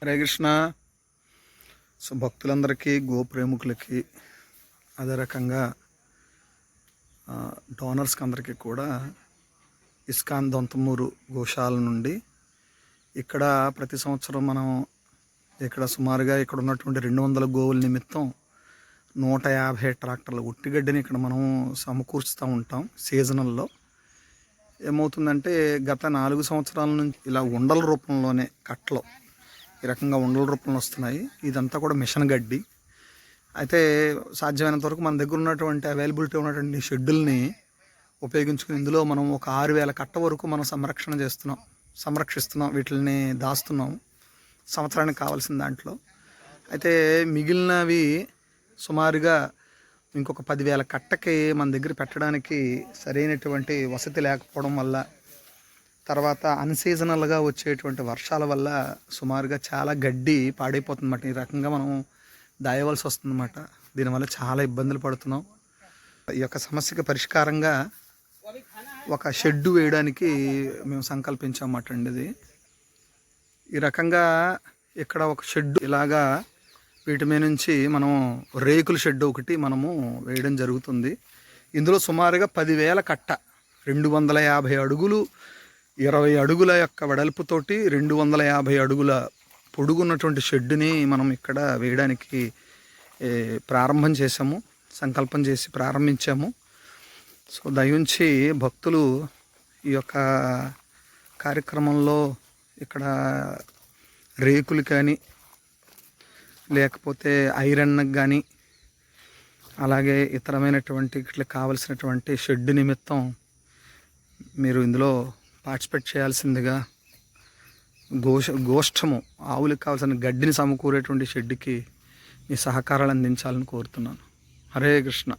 Hare Krishna. So భక్తులందరికీ, గోప్రేమికులకి, అదే రకంగా డోనర్స్కి అందరికీ కూడా ఇస్కాన్ దొంతమూరు గోశాల నుండి ఇక్కడ ప్రతి సంవత్సరం మనం ఇక్కడ సుమారుగా ఇక్కడ ఉన్నటువంటి 200 గోవుల నిమిత్తం 150 ట్రాక్టర్ల ఉట్టిగడ్డిని ఇక్కడ మనం సమకూర్చుతూ ఉంటాం. సీజనల్లో ఏమవుతుందంటే గత 4 సంవత్సరాల నుంచి ఇలా ఉండల రూపంలోనే కట్టలో ఈ రకంగా ఉండల రూపంలో వస్తున్నాయి. ఇదంతా కూడా మిషన్ గడ్డి. అయితే సాధ్యమైనంత వరకు మన దగ్గర ఉన్నటువంటి అవైలబిలిటీ ఉన్నటువంటి షెడ్యూల్ని ఉపయోగించుకుని ఇందులో మనం ఒక 6000 కట్ట వరకు మనం సంరక్షిస్తున్నాం, వీటిని దాస్తున్నాం సంవత్సరానికి కావాల్సిన దాంట్లో. అయితే మిగిలినవి సుమారుగా ఇంకొక 10,000 కట్టకి మన దగ్గర పెట్టడానికి సరైనటువంటి వసతి లేకపోవడం వల్ల, తర్వాత అన్సీజనల్గా వచ్చేటువంటి వర్షాల వల్ల సుమారుగా చాలా గడ్డి పాడైపోతుందన్నమాట. ఈ రకంగా మనం దాయవలసి వస్తుందన్నమాట. దీనివల్ల చాలా ఇబ్బందులు పడుతున్నాం. ఈ యొక్క సమస్యకి పరిష్కారంగా ఒక షెడ్డు వేయడానికి మేము సంకల్పించామన్నమాట అండి. ఇది ఈ రకంగా ఇక్కడ ఒక షెడ్డు ఇలాగా వీటి మీద నుంచి మనం రేకుల షెడ్ ఒకటి మనము వేయడం జరుగుతుంది. ఇందులో సుమారుగా 10,000 కట్ట, 250 అడుగులు, 20 అడుగుల యొక్క వెడల్పుతోటి 250 అడుగుల పొడుగున్నటువంటి షెడ్డుని మనం ఇక్కడ వేయడానికి ప్రారంభం చేసాము, సంకల్పం చేసి ప్రారంభించాము. సో దయించి భక్తులు ఈ యొక్క కార్యక్రమంలో ఇక్కడ రేకులు కానీ లేకపోతే ఐరన్కి కానీ అలాగే ఇతరమైనటువంటి ఇట్లా కావలసినటువంటి షెడ్ నిమిత్తం మీరు ఇందులో పార్టిసిపేట్ చేయాల్సిందిగా, గోష్ఠము ఆవులకు కావాల్సిన గడ్డిని సమకూరేటువంటి షెడ్కి మీ సహకారాలు అందించాలని కోరుతున్నాను. హరే కృష్ణ.